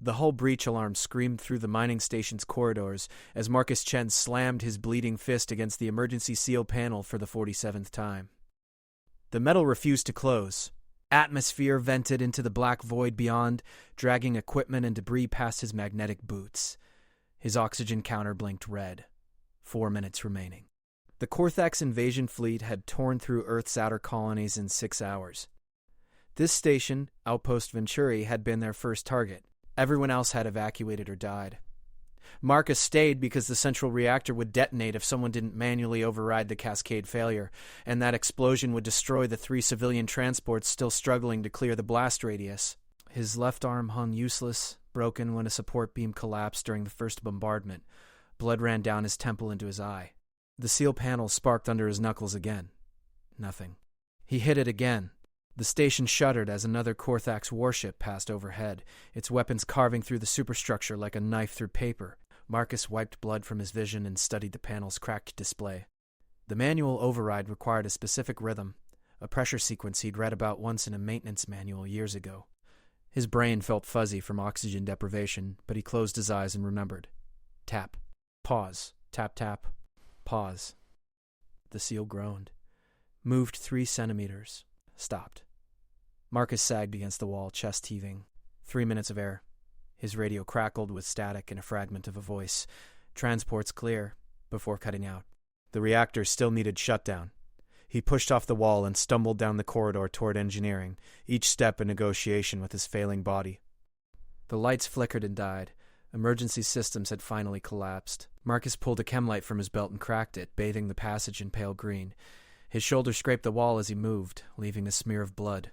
The hull breach alarm screamed through the mining station's corridors as Marcus Chen slammed his bleeding fist against the emergency seal panel for the 47th time. The metal refused to close. Atmosphere vented into the black void beyond, dragging equipment and debris past his magnetic boots. His oxygen counter blinked red. 4 minutes remaining. The Korthax invasion fleet had torn through Earth's outer colonies in 6 hours. This station, Outpost Venturi, had been their first target. Everyone else had evacuated or died. Marcus stayed because the central reactor would detonate if someone didn't manually override the cascade failure, and that explosion would destroy the 3 civilian transports still struggling to clear the blast radius. His left arm hung useless, broken when a support beam collapsed during the first bombardment. Blood ran down his temple into his eye. The seal panel sparked under his knuckles again. Nothing. He hit it again. The station shuddered as another Korthax warship passed overhead, its weapons carving through the superstructure like a knife through paper. Marcus wiped blood from his vision and studied the panel's cracked display. The manual override required a specific rhythm, a pressure sequence he'd read about once in a maintenance manual years ago. His brain felt fuzzy from oxygen deprivation, but he closed his eyes and remembered. Tap. Pause. Tap, tap. Pause. The seal groaned. Moved 3 centimeters. Stopped. Marcus sagged against the wall, chest heaving. 3 minutes of air. His radio crackled with static and a fragment of a voice. Transports clear, before cutting out. The reactor still needed shutdown. He pushed off the wall and stumbled down the corridor toward engineering, each step a negotiation with his failing body. The lights flickered and died. Emergency systems had finally collapsed. Marcus pulled a chem light from his belt and cracked it, bathing the passage in pale green. His shoulder scraped the wall as he moved, leaving a smear of blood.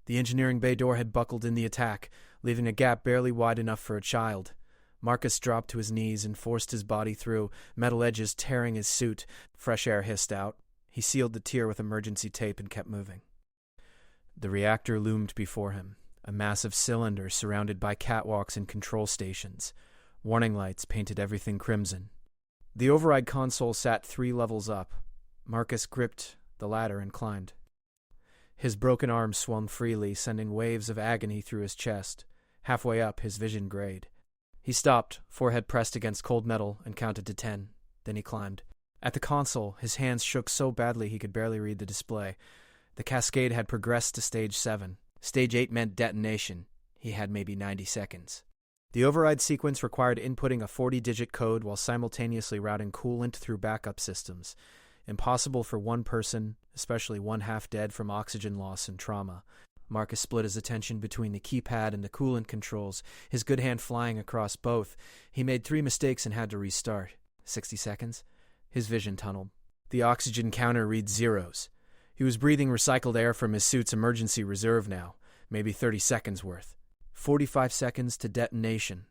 The engineering bay door had buckled in the attack, leaving a gap barely wide enough for a child. Marcus dropped to his knees and forced his body through, metal edges tearing his suit. Fresh air hissed out. He sealed the tear with emergency tape and kept moving. The reactor loomed before him, a massive cylinder surrounded by catwalks and control stations. Warning lights painted everything crimson. The override console sat 3 levels up. Marcus gripped the ladder and climbed. His broken arm swung freely, sending waves of agony through his chest. Halfway up, his vision grayed. He stopped, forehead pressed against cold metal, and counted to 10. Then he climbed. At the console, his hands shook so badly he could barely read the display. The cascade had progressed to Stage 7. Stage 8 meant detonation. He had maybe 90 seconds. The override sequence required inputting a 40-digit code while simultaneously routing coolant through backup systems. Impossible for one person, especially one half-dead from oxygen loss and trauma. Marcus split his attention between the keypad and the coolant controls, his good hand flying across both. He made 3 mistakes and had to restart. 60 seconds? His vision tunneled. The oxygen counter read zeros. He was breathing recycled air from his suit's emergency reserve now, maybe 30 seconds worth. 45 seconds to detonation.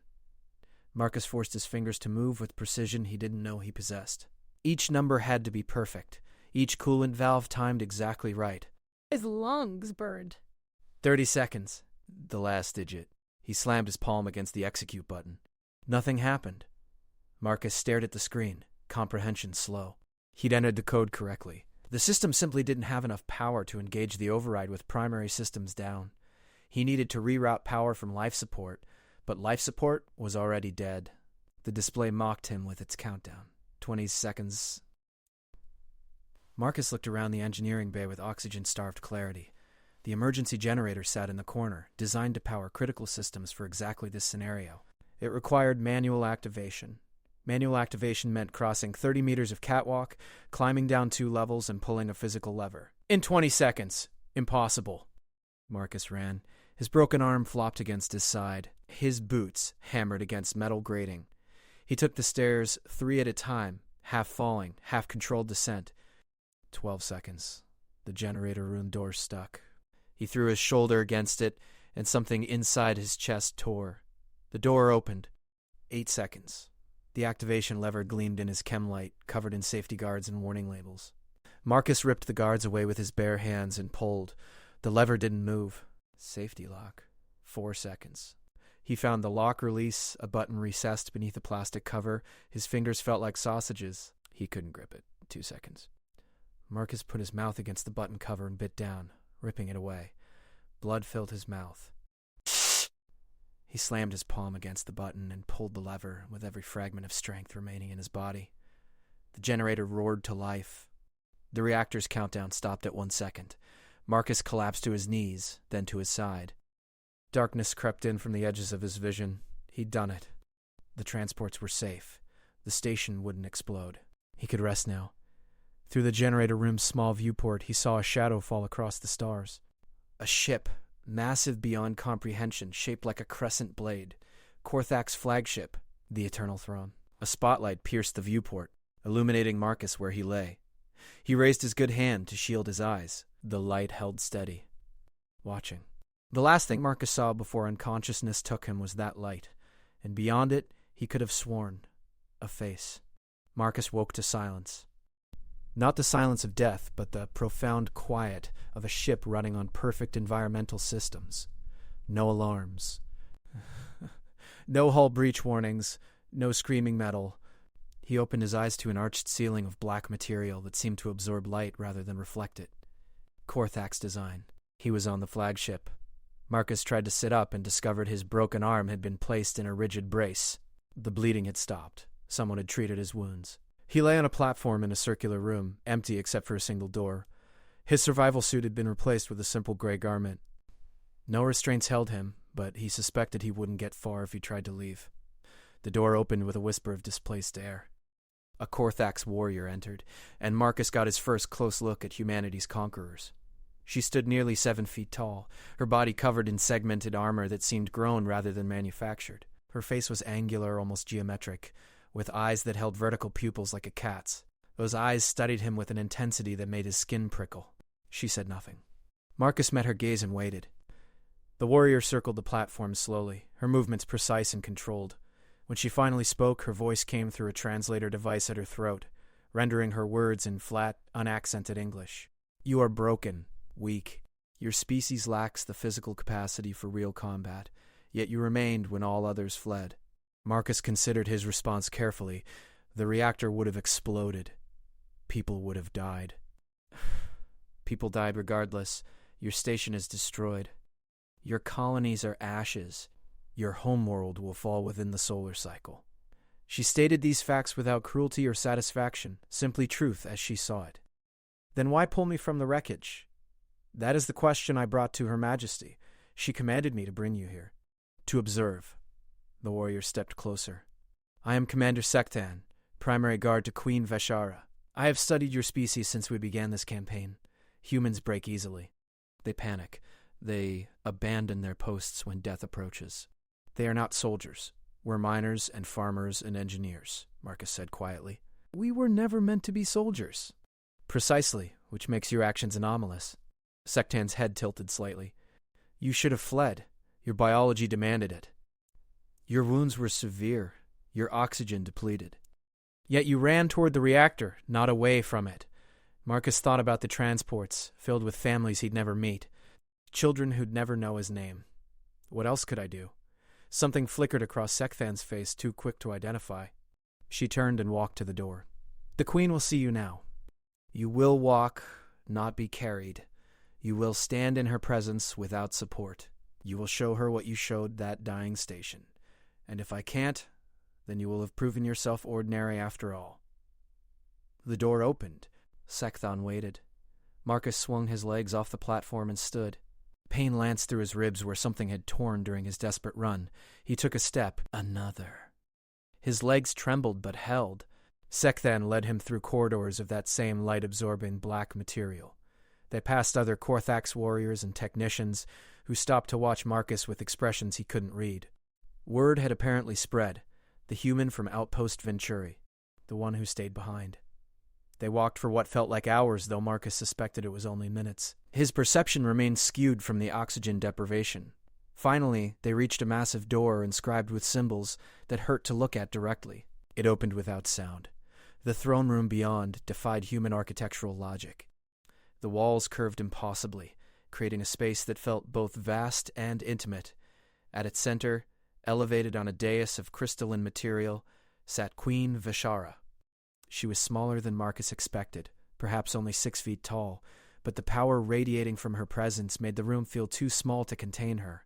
Marcus forced his fingers to move with precision he didn't know he possessed. Each number had to be perfect. Each coolant valve timed exactly right. His lungs burned. 30 seconds. The last digit. He slammed his palm against the execute button. Nothing happened. Marcus stared at the screen, comprehension slow. He'd entered the code correctly. The system simply didn't have enough power to engage the override with primary systems down. He needed to reroute power from life support, but life support was already dead. The display mocked him with its countdown. 20 seconds. Marcus looked around the engineering bay with oxygen-starved clarity. The emergency generator sat in the corner, designed to power critical systems for exactly this scenario. It required manual activation. Manual activation meant crossing 30 meters of catwalk, climbing down 2 levels, and pulling a physical lever. In 20 seconds. Impossible. Marcus ran. His broken arm flopped against his side. His boots hammered against metal grating. He took the stairs 3 at a time, half falling, half controlled descent. 12 seconds. The generator room door stuck. He threw his shoulder against it, and something inside his chest tore. The door opened. 8 seconds. The activation lever gleamed in his chem light, covered in safety guards and warning labels. Marcus ripped the guards away with his bare hands and pulled. The lever didn't move. Safety lock. 4 seconds. He found the lock release, a button recessed beneath a plastic cover. His fingers felt like sausages. He couldn't grip it. 2 seconds. Marcus put his mouth against the button cover and bit down, ripping it away. Blood filled his mouth. He slammed his palm against the button and pulled the lever with every fragment of strength remaining in his body. The generator roared to life. The reactor's countdown stopped at 1 second. Marcus collapsed to his knees, then to his side. Darkness crept in from the edges of his vision. He'd done it. The transports were safe. The station wouldn't explode. He could rest now. Through the generator room's small viewport, he saw a shadow fall across the stars. A ship, massive beyond comprehension, shaped like a crescent blade. Korthak's flagship, the Eternal Throne. A spotlight pierced the viewport, illuminating Marcus where he lay. He raised his good hand to shield his eyes. The light held steady, watching. The last thing Marcus saw before unconsciousness took him was that light, and beyond it, he could have sworn, a face. Marcus woke to silence. Not the silence of death, but the profound quiet of a ship running on perfect environmental systems. No alarms. No hull breach warnings, no screaming metal. He opened his eyes to an arched ceiling of black material that seemed to absorb light rather than reflect it. Korthak's design. He was on the flagship. Marcus tried to sit up and discovered his broken arm had been placed in a rigid brace. The bleeding had stopped. Someone had treated his wounds. He lay on a platform in a circular room, empty except for a single door. His survival suit had been replaced with a simple gray garment. No restraints held him, but he suspected he wouldn't get far if he tried to leave. The door opened with a whisper of displaced air. A Korthak's warrior entered, and Marcus got his first close look at humanity's conquerors. She stood nearly 7 feet tall, her body covered in segmented armor that seemed grown rather than manufactured. Her face was angular, almost geometric, with eyes that held vertical pupils like a cat's. Those eyes studied him with an intensity that made his skin prickle. She said nothing. Marcus met her gaze and waited. The warrior circled the platform slowly, her movements precise and controlled. When she finally spoke, her voice came through a translator device at her throat, rendering her words in flat, unaccented English. You are broken, weak. Your species lacks the physical capacity for real combat, yet you remained when all others fled. Marcus considered his response carefully. The reactor would have exploded. People would have died. People died regardless. Your station is destroyed. Your colonies are ashes. Your homeworld will fall within the solar cycle. She stated these facts without cruelty or satisfaction, simply truth as she saw it. Then why pull me from the wreckage? That is the question I brought to Her Majesty. She commanded me to bring you here. To observe. The warrior stepped closer. I am Commander Sekthan, primary guard to Queen Veshara. I have studied your species since we began this campaign. Humans break easily. They panic. They abandon their posts when death approaches. They are not soldiers. We're miners and farmers and engineers, Marcus said quietly. We were never meant to be soldiers. Precisely, which makes your actions anomalous. Sekthan's head tilted slightly. You should have fled. Your biology demanded it. Your wounds were severe, your oxygen depleted. Yet you ran toward the reactor, not away from it. Marcus thought about the transports, filled with families he'd never meet, children who'd never know his name. What else could I do? Something flickered across Sekthan's face, too quick to identify. She turned and walked to the door. The Queen will see you now. You will walk, not be carried. You will stand in her presence without support. You will show her what you showed that dying station. And if I can't, then you will have proven yourself ordinary after all. The door opened. Sekthan waited. Marcus swung his legs off the platform and stood. Pain lanced through his ribs where something had torn during his desperate run. He took a step. Another. His legs trembled but held. Sekthan led him through corridors of that same light-absorbing black material. They passed other Korthak's warriors and technicians who stopped to watch Marcus with expressions he couldn't read. Word had apparently spread. The human from Outpost Venturi. The one who stayed behind. They walked for what felt like hours, though Marcus suspected it was only minutes. His perception remained skewed from the oxygen deprivation. Finally, they reached a massive door inscribed with symbols that hurt to look at directly. It opened without sound. The throne room beyond defied human architectural logic. The walls curved impossibly, creating a space that felt both vast and intimate. At its center, elevated on a dais of crystalline material, sat Queen Veshara. She was smaller than Marcus expected, perhaps only 6 feet tall, but the power radiating from her presence made the room feel too small to contain her.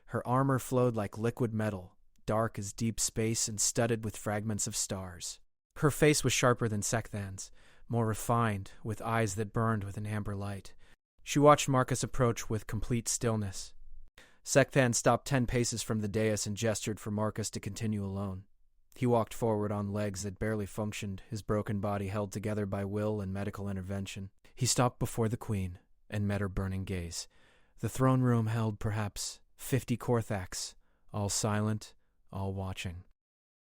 Her armor flowed like liquid metal, dark as deep space and studded with fragments of stars. Her face was sharper than Sekthan's, more refined, with eyes that burned with an amber light. She watched Marcus approach with complete stillness. Sekthan stopped 10 paces from the dais and gestured for Marcus to continue alone. He walked forward on legs that barely functioned, his broken body held together by will and medical intervention. He stopped before the queen and met her burning gaze. The throne room held perhaps 50 Korthaks, all silent, all watching.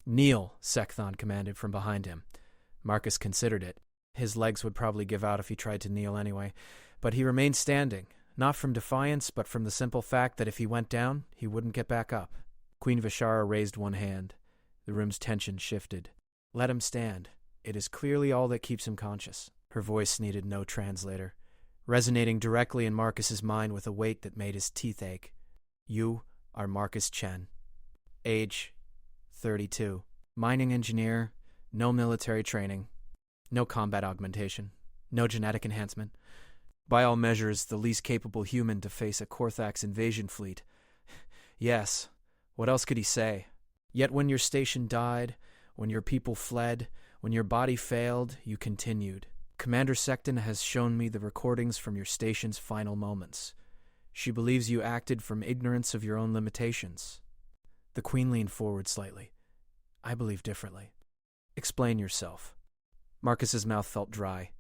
"Kneel," Sekthan commanded from behind him. Marcus considered it. His legs would probably give out if he tried to kneel anyway, but he remained standing, not from defiance, but from the simple fact that if he went down, he wouldn't get back up. Queen Vishara raised one hand. The room's tension shifted. "Let him stand. It is clearly all that keeps him conscious." Her voice needed no translator, resonating directly in Marcus's mind with a weight that made his teeth ache. "You are Marcus Chen. Age, 32. Mining engineer, no military training, no combat augmentation, no genetic enhancement. By all measures, the least capable human to face a Korthax invasion fleet. Yes, what else could he say? Yet when your station died, when your people fled, when your body failed, you continued. Commander Sektan has shown me the recordings from your station's final moments. She believes you acted from ignorance of your own limitations." The queen leaned forward slightly. "I believe differently. Explain yourself." Marcus's mouth felt dry.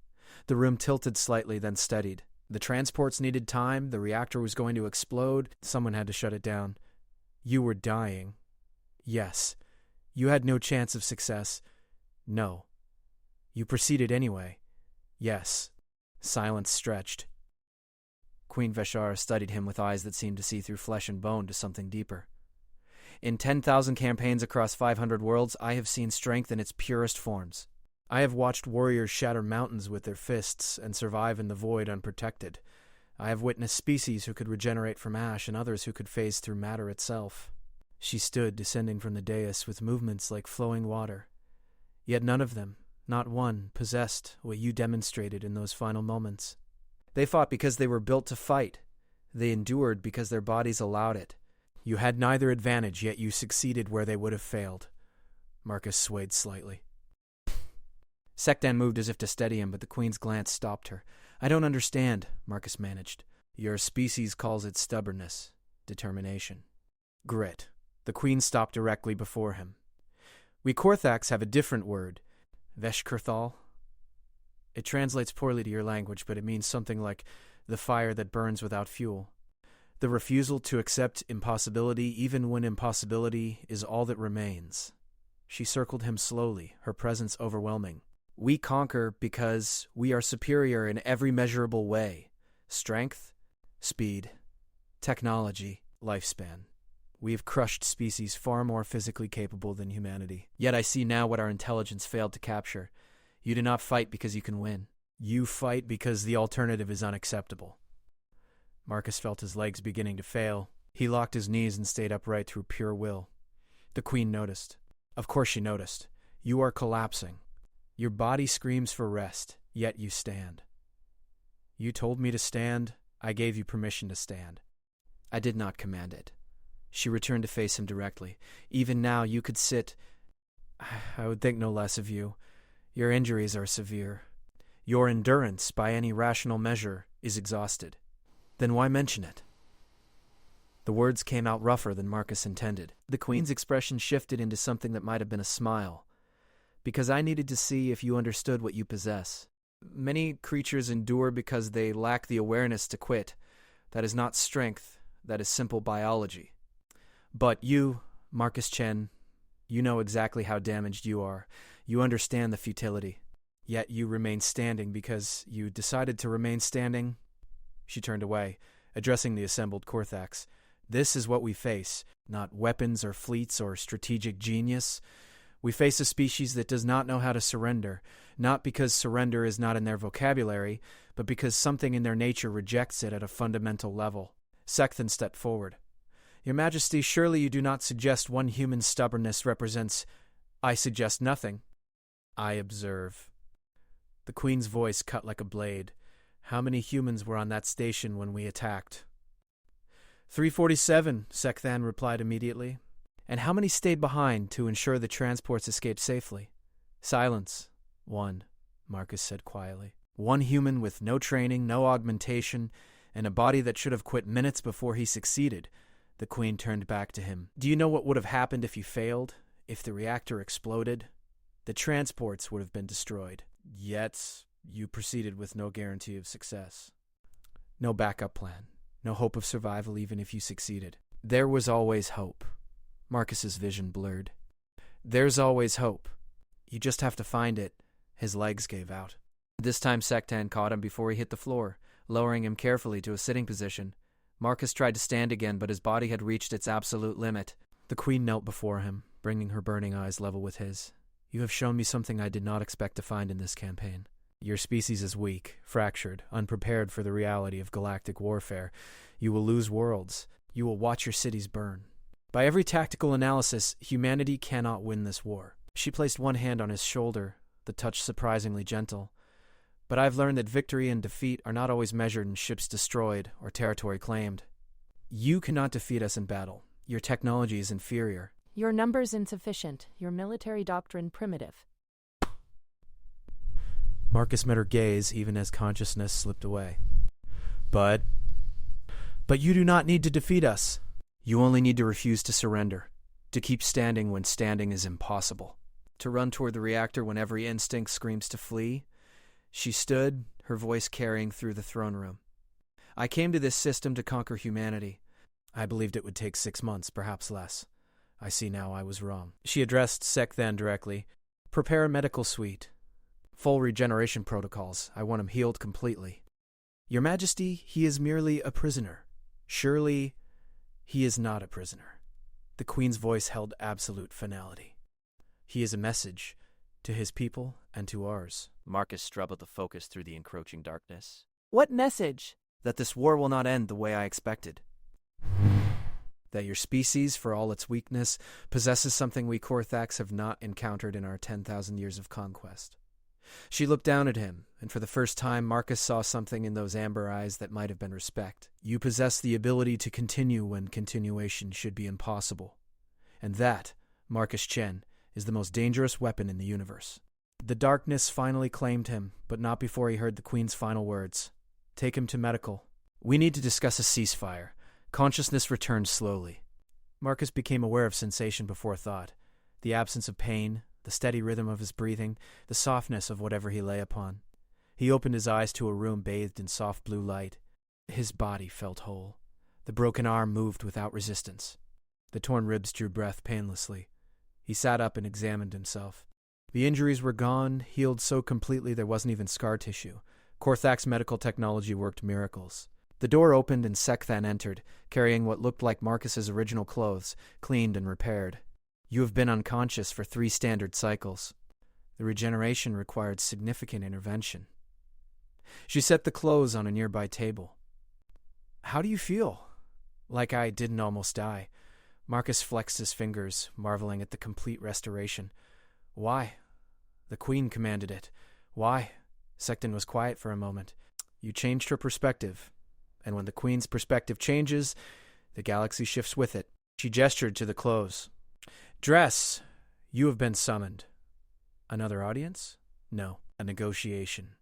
The room tilted slightly, then steadied. The transports needed time, the reactor was going to explode, someone had to shut it down. "You were dying." "Yes." "You had no chance of success." "No." "You proceeded anyway." "Yes." Silence stretched. Queen Veshara studied him with eyes that seemed to see through flesh and bone to something deeper. "In 10,000 campaigns across 500 worlds, I have seen strength in its purest forms. I have watched warriors shatter mountains with their fists and survive in the void unprotected. I have witnessed species who could regenerate from ash and others who could phase through matter itself." She stood, descending from the dais with movements like flowing water. Yet none of them, not one, possessed what you demonstrated in those final moments. They fought because they were built to fight. They endured because their bodies allowed it. You had neither advantage, yet you succeeded where they would have failed. Marcus swayed slightly. Sektan moved as if to steady him, but the queen's glance stopped her. "I don't understand," Marcus managed. "Your species calls it stubbornness, determination, grit." The queen stopped directly before him. "We Korthaks have a different word, Veshkurthal. It translates poorly to your language, but it means something like the fire that burns without fuel. The refusal to accept impossibility, even when impossibility is all that remains." She circled him slowly, her presence overwhelming. "We conquer because we are superior in every measurable way. Strength, speed, technology, lifespan. We have crushed species far more physically capable than humanity. Yet I see now what our intelligence failed to capture. You do not fight because you can win. You fight because the alternative is unacceptable." Marcus felt his legs beginning to fail. He locked his knees and stayed upright through pure will. The queen noticed. Of course she noticed. "You are collapsing. Your body screams for rest, yet you stand. You told me to stand. I gave you permission to stand. I did not command it." She returned to face him directly. "Even now you could sit. I would think no less of you. Your injuries are severe. Your endurance, by any rational measure, is exhausted. Then why mention it?" The words came out rougher than Marcus intended. The queen's expression shifted into something that might have been a smile. "Because I needed to see if you understood what you possess. Many creatures endure because they lack the awareness to quit. That is not strength, that is simple biology. But you, Marcus Chen, you know exactly how damaged you are. You understand the futility. Yet you remain standing because you decided to remain standing." She turned away, addressing the assembled Korthaks. "This is what we face, not weapons or fleets or strategic genius. We face a species that does not know how to surrender, not because surrender is not in their vocabulary, but because something in their nature rejects it at a fundamental level." Sekthan stepped forward. "Your Majesty, surely you do not suggest one human stubbornness represents—" "I suggest nothing. I observe." The queen's voice cut like a blade. "How many humans were on that station when we attacked?" 347, Sekthan replied immediately. And how many stayed behind to ensure the transports escaped safely? Silence. 1, Marcus said quietly. 1 human with no training, no augmentation, and a body that should have quit minutes before he succeeded. The Queen turned back to him. Do you know what would have happened if you failed? If the reactor exploded? The transports would have been destroyed. Yet, you proceeded with no guarantee of success. No backup plan. No hope of survival even if you succeeded. There was always hope. Marcus's vision blurred. There's always hope. You just have to find it. His legs gave out. This time Sekthan caught him before he hit the floor, lowering him carefully to a sitting position. Marcus tried to stand again, but his body had reached its absolute limit. The Queen knelt before him, bringing her burning eyes level with his. You have shown me something I did not expect to find in this campaign. Your species is weak, fractured, unprepared for the reality of galactic warfare. You will lose worlds. You will watch your cities burn. By every tactical analysis, humanity cannot win this war. She placed one hand on his shoulder, the touch surprisingly gentle. But I've learned that victory and defeat are not always measured in ships destroyed or territory claimed. You cannot defeat us in battle. Your technology is inferior. Your numbers insufficient. Your military doctrine primitive. Marcus met her gaze even as consciousness slipped away. But you do not need to defeat us. You only need to refuse to surrender, to keep standing when standing is impossible, to run toward the reactor when every instinct screams to flee. She stood, her voice carrying through the throne room. I came to this system to conquer humanity. I believed it would take 6 months, perhaps less. I see now I was wrong. She addressed Sekthan directly. Prepare a medical suite. Full regeneration protocols. I want him healed completely. Your Majesty, he is merely a prisoner. Surely, he is not a prisoner. The Queen's voice held absolute finality. He is a message to his people and to ours. Marcus struggled to focus through the encroaching darkness. What message? That this war will not end the way I expected. That your species, for all its weakness, possesses something we Korthax have not encountered in our 10,000 years of conquest. She looked down at him, and for the first time Marcus saw something in those amber eyes that might have been respect. You possess the ability to continue when continuation should be impossible. And that, Marcus Chen, is the most dangerous weapon in the universe. The darkness finally claimed him, but not before he heard the Queen's final words. Take him to medical. We need to discuss a ceasefire. Consciousness returned slowly. Marcus became aware of sensation before thought. The absence of pain, the steady rhythm of his breathing, the softness of whatever he lay upon. He opened his eyes to a room bathed in soft blue light. His body felt whole. The broken arm moved without resistance. The torn ribs drew breath painlessly. He sat up and examined himself. The injuries were gone, healed so completely there wasn't even scar tissue. Korthax medical technology worked miracles. The door opened and Sekthan entered, carrying what looked like Marcus's original clothes, cleaned and repaired. You have been unconscious for 3 standard cycles. The regeneration required significant intervention. She set the clothes on a nearby table. How do you feel? Like I didn't almost die. Marcus flexed his fingers, marveling at the complete restoration. Why? The Queen commanded it. Why? Sekthan was quiet for a moment. You changed her perspective. And when the Queen's perspective changes, the galaxy shifts with it. She gestured to the clothes. Dress. You have been summoned. Another audience? No. A negotiation.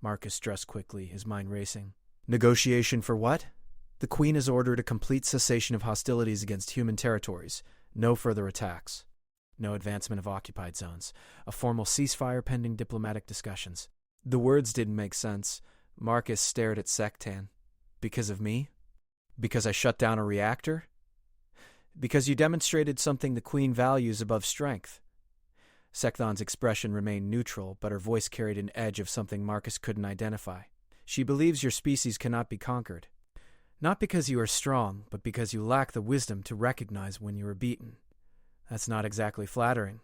Marcus dressed quickly, his mind racing. Negotiation for what? The Queen has ordered a complete cessation of hostilities against human territories. No further attacks. No advancement of occupied zones. A formal ceasefire pending diplomatic discussions. The words didn't make sense. Marcus stared at Sekthan. Because of me? Because I shut down a reactor? Because you demonstrated something the Queen values above strength. Sekthan's expression remained neutral, but her voice carried an edge of something Marcus couldn't identify. She believes your species cannot be conquered. Not because you are strong, but because you lack the wisdom to recognize when you are beaten. That's not exactly flattering.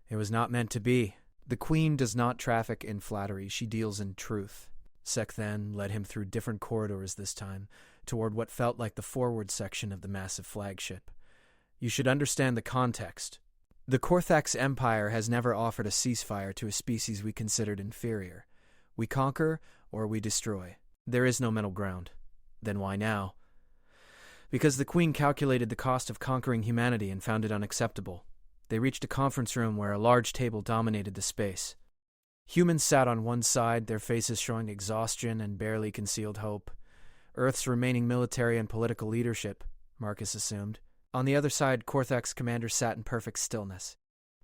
It was not meant to be. The Queen does not traffic in flattery, she deals in truth. Sekthan led him through different corridors this time, toward what felt like the forward section of the massive flagship. You should understand the context. The Korthax Empire has never offered a ceasefire to a species we considered inferior. We conquer or we destroy. There is no middle ground. Then why now? Because the Queen calculated the cost of conquering humanity and found it unacceptable. They reached a conference room where a large table dominated the space. Humans sat on one side, their faces showing exhaustion and barely concealed hope. Earth's remaining military and political leadership, Marcus assumed. On the other side, Korthak's commander sat in perfect stillness.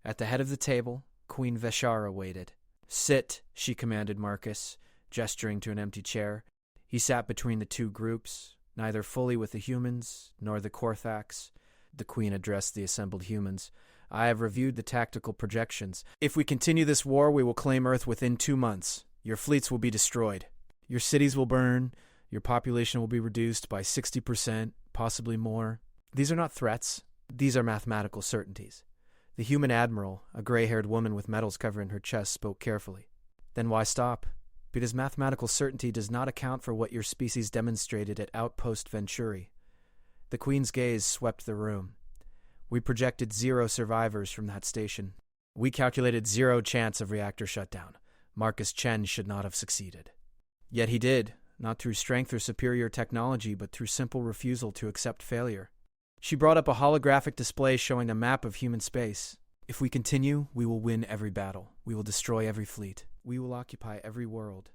At the head of the table, Queen Veshara waited. "Sit," she commanded Marcus, gesturing to an empty chair. He sat between the two groups, neither fully with the humans nor the Korthaks. The Queen addressed the assembled humans. "I have reviewed the tactical projections. If we continue this war, we will claim Earth within 2 months. Your fleets will be destroyed. Your cities will burn. Your population will be reduced by 60%, possibly more. These are not threats. These are mathematical certainties." The human admiral, a gray-haired woman with medals covering her chest, spoke carefully. "Then why stop? Because mathematical certainty does not account for what your species demonstrated at Outpost Venturi." The Queen's gaze swept the room. "We projected 0 survivors from that station. We calculated 0 chance of reactor shutdown. Marcus Chen should not have succeeded. Yet he did, not through strength or superior technology, but through simple refusal to accept failure." She brought up a holographic display showing a map of human space. "If we continue, we will win every battle. We will destroy every fleet. We will occupy every world.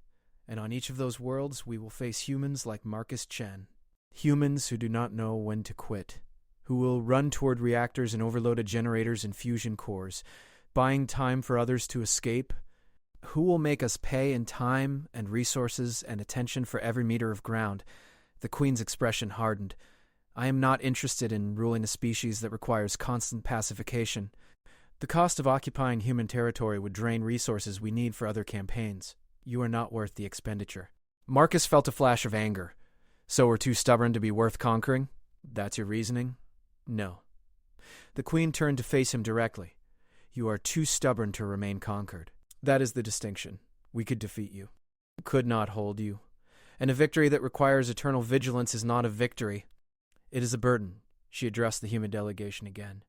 And on each of those worlds, we will face humans like Marcus Chen. Humans who do not know when to quit. Who will run toward reactors and overloaded generators and fusion cores, buying time for others to escape. Who will make us pay in time and resources and attention for every meter of ground." The Queen's expression hardened. "I am not interested in ruling a species that requires constant pacification. The cost of occupying human territory would drain resources we need for other campaigns. You are not worth the expenditure." Marcus felt a flash of anger. "So we're too stubborn to be worth conquering? That's your reasoning?" "No." The Queen turned to face him directly. "You are too stubborn to remain conquered. That is the distinction. We could defeat you. Could not hold you. And a victory that requires eternal vigilance is not a victory. It is a burden." She addressed the human delegation again.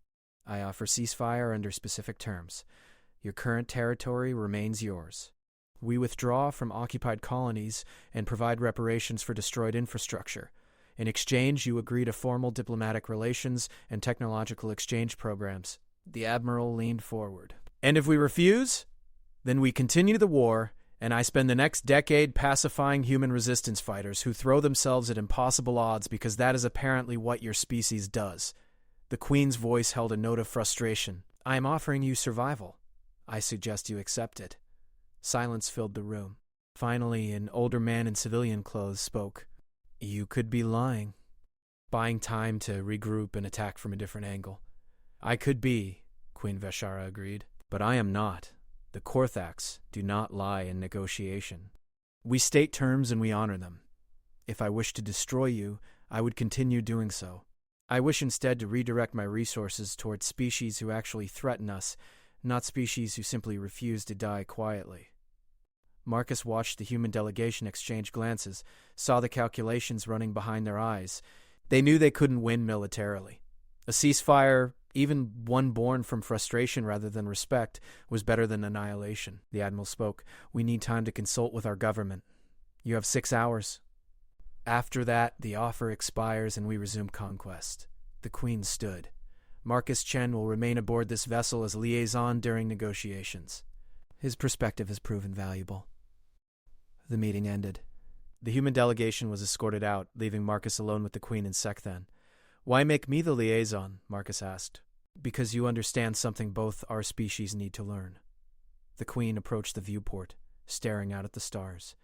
"I offer ceasefire under specific terms. Your current territory remains yours. We withdraw from occupied colonies and provide reparations for destroyed infrastructure. In exchange, you agree to formal diplomatic relations and technological exchange programs." The Admiral leaned forward. "And if we refuse? Then we continue the war, and I spend the next decade pacifying human resistance fighters who throw themselves at impossible odds because that is apparently what your species does." The Queen's voice held a note of frustration. "I am offering you survival. I suggest you accept it." Silence filled the room. Finally, an older man in civilian clothes spoke. "You could be lying. Buying time to regroup and attack from a different angle." "I could be," Queen Veshara agreed. "But I am not. The Korthaks do not lie in negotiation. We state terms and we honor them. If I wish to destroy you, I would continue doing so. I wish instead to redirect my resources towards species who actually threaten us, not species who simply refuse to die quietly." Marcus watched the human delegation exchange glances, saw the calculations running behind their eyes. They knew they couldn't win militarily. A ceasefire, even one born from frustration rather than respect, was better than annihilation. The Admiral spoke. "We need time to consult with our government. You have 6 hours. After that, the offer expires and we resume conquest." The Queen stood. "Marcus Chen will remain aboard this vessel as liaison during negotiations. His perspective has proven valuable." The meeting ended. The human delegation was escorted out, leaving Marcus alone with the Queen and Sekthan. "Why make me the liaison?" Marcus asked. "Because you understand something both our species need to learn." The Queen approached the viewport, staring out at the stars.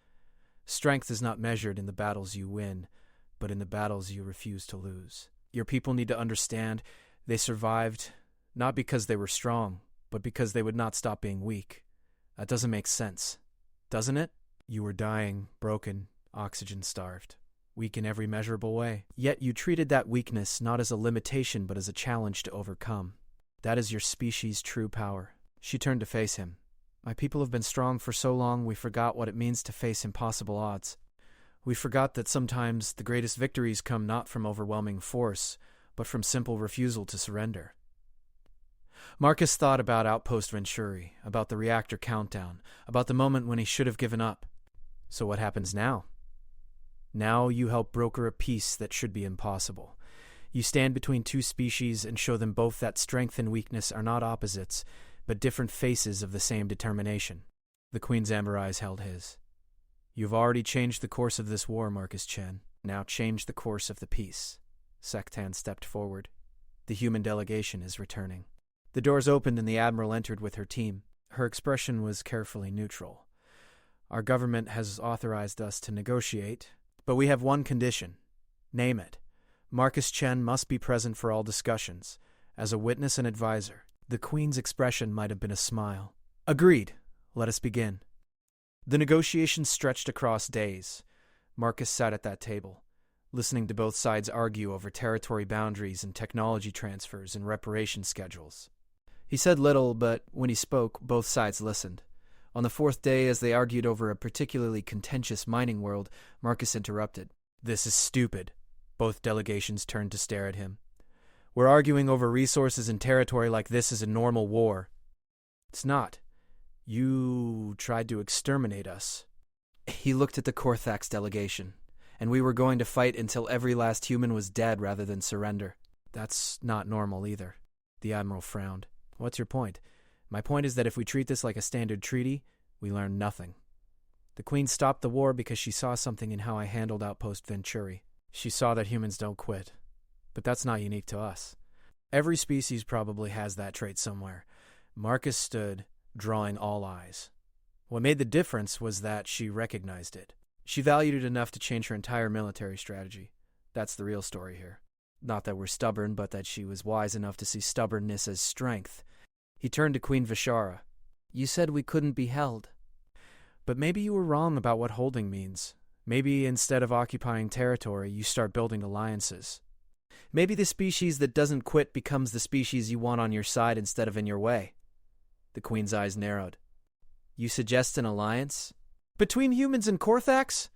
"Strength is not measured in the battles you win, but in the battles you refuse to lose. Your people need to understand they survived not because they were strong, but because they would not stop being weak. That doesn't make sense, doesn't it? You were dying, broken, oxygen-starved, weak in every measurable way. Yet you treated that weakness not as a limitation but as a challenge to overcome. That is your species' true power." She turned to face him. "My people have been strong for so long we forgot what it means to face impossible odds. We forgot that sometimes the greatest victories come not from overwhelming force, but from simple refusal to surrender." Marcus thought about Outpost Venturi, about the reactor countdown, about the moment when he should have given up. So what happens now? Now you help broker a peace that should be impossible. You stand between two species and show them both that strength and weakness are not opposites, but different faces of the same determination. The Queen's amber eyes held his. You've already changed the course of this war, Marcus Chen. Now change the course of the peace. Sektan stepped forward. The human delegation is returning. The doors opened and the Admiral entered with her team. Her expression was carefully neutral. Our government has authorized us to negotiate, but we have one condition. Name it. Marcus Chen must be present for all discussions, as a witness and advisor. The Queen's expression might have been a smile. Agreed. Let us begin. The negotiations stretched across days. Marcus sat at that table, listening to both sides argue over territory boundaries and technology transfers and reparation schedules. He said little, but when he spoke, both sides listened. On the fourth day, as they argued over a particularly contentious mining world, Marcus interrupted. This is stupid. Both delegations turned to stare at him. We're arguing over resources and territory like this is a normal war. It's not. You tried to exterminate us. He looked at the Korthax delegation, and we were going to fight until every last human was dead rather than surrender. That's not normal either. The Admiral frowned. What's your point? My point is that if we treat this like a standard treaty, we learn nothing. The Queen stopped the war because she saw something in how I handled Outpost Venturi. She saw that humans don't quit. But that's not unique to us. Every species probably has that trait somewhere. Marcus stood, drawing all eyes. What made the difference was that she recognized it. She valued it enough to change her entire military strategy. That's the real story here. Not that we're stubborn, but that she was wise enough to see stubbornness as strength. He turned to Queen Vishara. You said we couldn't be held. But maybe you were wrong about what holding means. Maybe instead of occupying territory, you start building alliances. Maybe the species that doesn't quit becomes the species you want on your side instead of in your way. The Queen's eyes narrowed. You suggest an alliance? Between humans and Korthax?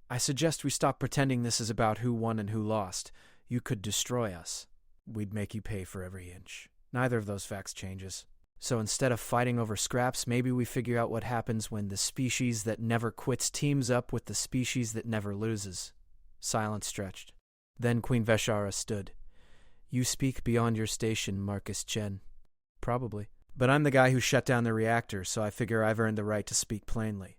I suggest we stop pretending this is about who won and who lost. You could destroy us. We'd make you pay for every inch. Neither of those facts changes. So instead of fighting over scraps, maybe we figure out what happens when the species that never quits teams up with the species that never loses. Silence stretched. Then Queen Veshara stood. You speak beyond your station, Marcus Chen. Probably. But I'm the guy who shut down the reactor, so I figure I've earned the right to speak plainly.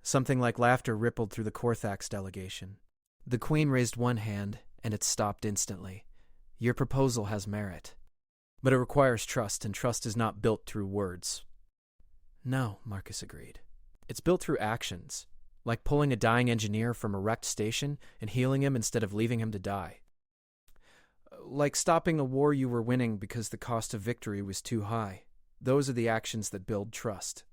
Something like laughter rippled through the Korthax delegation. The Queen raised one hand, and it stopped instantly. Your proposal has merit. But it requires trust, and trust is not built through words. No, Marcus agreed. It's built through actions, like pulling a dying engineer from a wrecked station and healing him instead of leaving him to die. Like stopping a war you were winning because the cost of victory was too high. Those are the actions that build trust.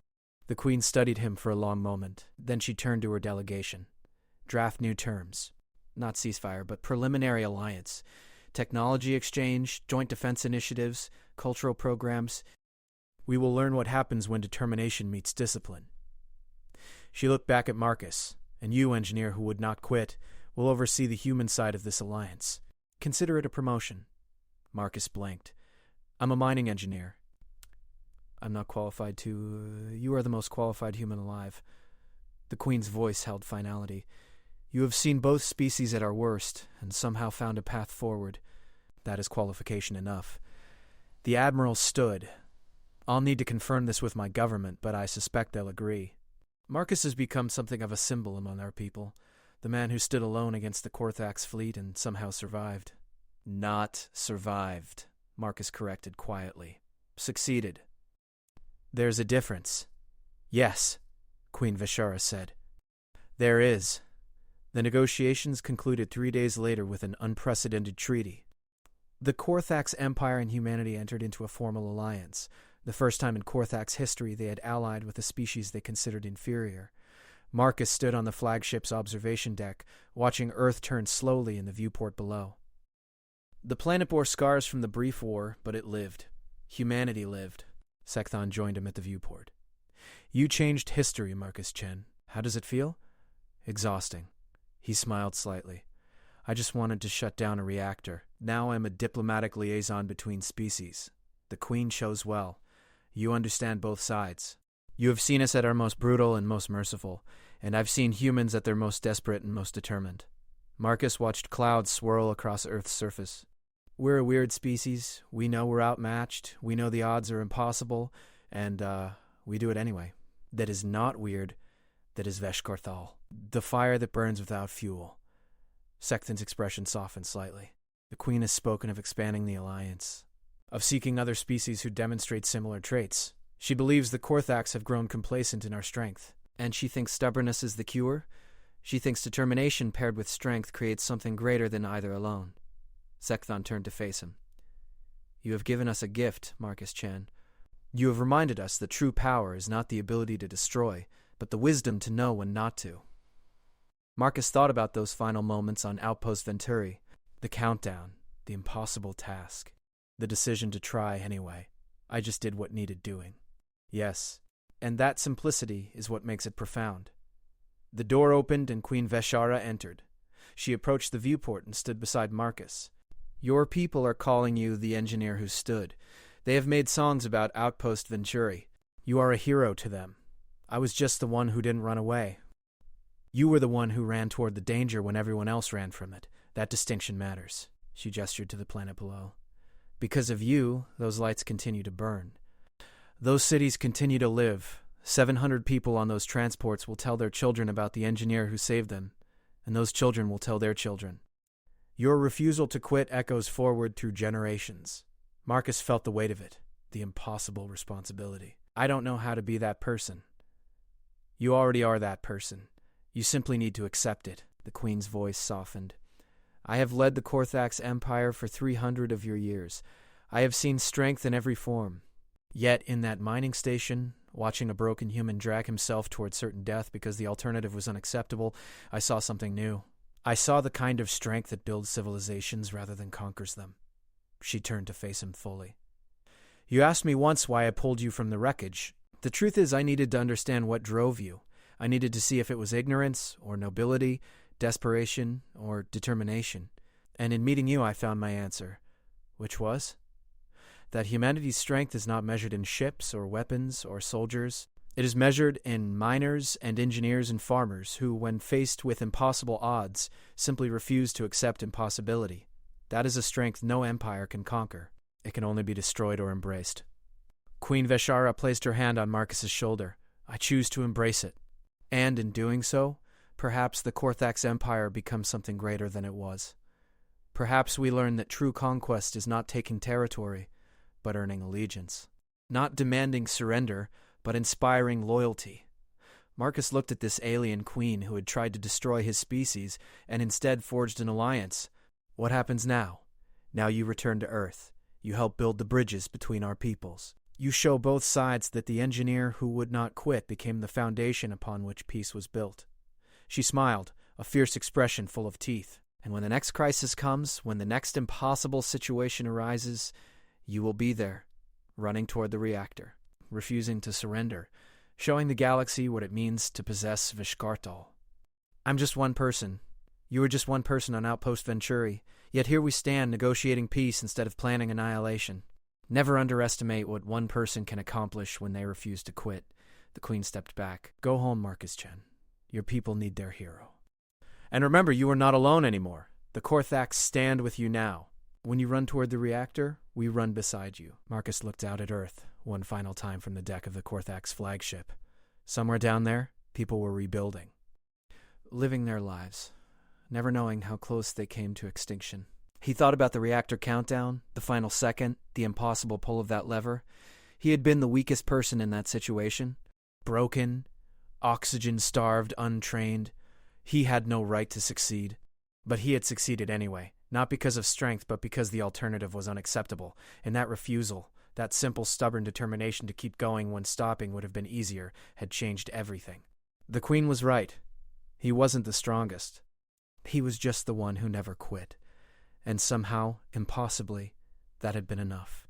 The Queen studied him for a long moment. Then she turned to her delegation. Draft new terms. Not ceasefire, but preliminary alliance. Technology exchange, joint defense initiatives, cultural programs. We will learn what happens when determination meets discipline. She looked back at Marcus, and you, engineer who would not quit, will oversee the human side of this alliance. Consider it a promotion. Marcus blinked. I'm a mining engineer. I'm not qualified to... You are the most qualified human alive. The Queen's voice held finality. You have seen both species at our worst, and somehow found a path forward. That is qualification enough. The Admiral stood. I'll need to confirm this with my government, but I suspect they'll agree. Marcus has become something of a symbol among our people. The man who stood alone against the Korthax fleet and somehow survived. Not survived, Marcus corrected quietly. Succeeded. There's a difference. Yes, Queen Vishara said. There is. The negotiations concluded 3 days later with an unprecedented treaty. The Korthax Empire and humanity entered into a formal alliance. The first time in Korthax history they had allied with a species they considered inferior. Marcus stood on the flagship's observation deck, watching Earth turn slowly in the viewport below. The planet bore scars from the brief war, but it lived. Humanity lived. Sekthon joined him at the viewport. You changed history, Marcus Chen. How does it feel? Exhausting. He smiled slightly. I just wanted to shut down a reactor. Now I'm a diplomatic liaison between species. The Queen chose well. You understand both sides. You have seen us at our most brutal and most merciful, and I've seen humans at their most desperate and most determined. Marcus watched clouds swirl across Earth's surface. We're a weird species. We know we're outmatched. We know the odds are impossible, and we do it anyway. That is not weird. That is Veshkarthal, the fire that burns without fuel. Secthan's expression softened slightly. The Queen has spoken of expanding the alliance, of seeking other species who demonstrate similar traits. She believes the Korthax have grown complacent in our strength, and she thinks stubbornness is the cure. She thinks determination paired with strength creates something greater than either alone. Sekthan turned to face him. You have given us a gift, Marcus Chen. You have reminded us that true power is not the ability to destroy, but the wisdom to know when not to. Marcus thought about those final moments on Outpost Venturi, the countdown, the impossible task, the decision to try anyway. I just did what needed doing. Yes, and that simplicity is what makes it profound. The door opened and Queen Veshara entered. She approached the viewport and stood beside Marcus. Your people are calling you the engineer who stood. They have made songs about Outpost Venturi. You are a hero to them. I was just the one who didn't run away. You were the one who ran toward the danger when everyone else ran from it. That distinction matters. She gestured to the planet below. Because of you, those lights continue to burn. Those cities continue to live. 700 people on those transports will tell their children about the engineer who saved them, and those children will tell their children. Your refusal to quit echoes forward through generations. Marcus felt the weight of it, the impossible responsibility. I don't know how to be that person. You already are that person. You simply need to accept it. The Queen's voice softened. I have led the Korthax Empire for 300 of your years. I have seen strength in every form. Yet in that mining station, watching a broken human drag himself toward certain death because the alternative was unacceptable, I saw something new. I saw the kind of strength that builds civilizations rather than conquers them. She turned to face him fully. You asked me once why I pulled you from the wreckage. The truth is I needed to understand what drove you. I needed to see if it was ignorance or nobility, desperation or determination. And in meeting you I found my answer. Which was? That humanity's strength is not measured in ships or weapons or soldiers. It is measured in miners and engineers and farmers who, when faced with impossible odds, simply refuse to accept impossibility. That is a strength no empire can conquer. It can only be destroyed or embraced. Queen Veshara placed her hand on Marcus's shoulder. I choose to embrace it. And in doing so, perhaps the Korthax Empire becomes something greater than it was. Perhaps we learn that true conquest is not taking territory, but earning allegiance. Not demanding surrender, but inspiring loyalty. Marcus looked at this alien queen who had tried to destroy his species and instead forged an alliance. What happens now? Now you return to Earth. You help build the bridges between our peoples. You show both sides that the engineer who would not quit became the foundation upon which peace was built. She smiled, a fierce expression full of teeth. And when the next crisis comes, when the next impossible situation arises, you will be there, running toward the reactor, refusing to surrender, showing the galaxy what it means to possess Veshkarthal. I'm just one person. You are just one person on Outpost Venturi, yet here we stand negotiating peace instead of planning annihilation. Never underestimate what one person can accomplish when they refuse to quit. The Queen stepped back. Go home, Marcus Chen. Your people need their hero. And remember, you are not alone anymore. The Korthax stand with you now. When you run toward the reactor, we run beside you. Marcus looked out at Earth, one final time from the deck of the Korthax flagship. Somewhere down there, people were rebuilding. Living their lives, never knowing how close they came to extinction. He thought about the reactor countdown, the final second, the impossible pull of that lever. He had been the weakest person in that situation. Broken, oxygen-starved, untrained. He had no right to succeed. But he had succeeded anyway, not because of strength, but because the alternative was unacceptable. And that refusal, that simple, stubborn determination to keep going when stopping would have been easier, had changed everything. The Queen was right. He wasn't the strongest. He was just the one who never quit. And somehow, impossibly, that had been enough.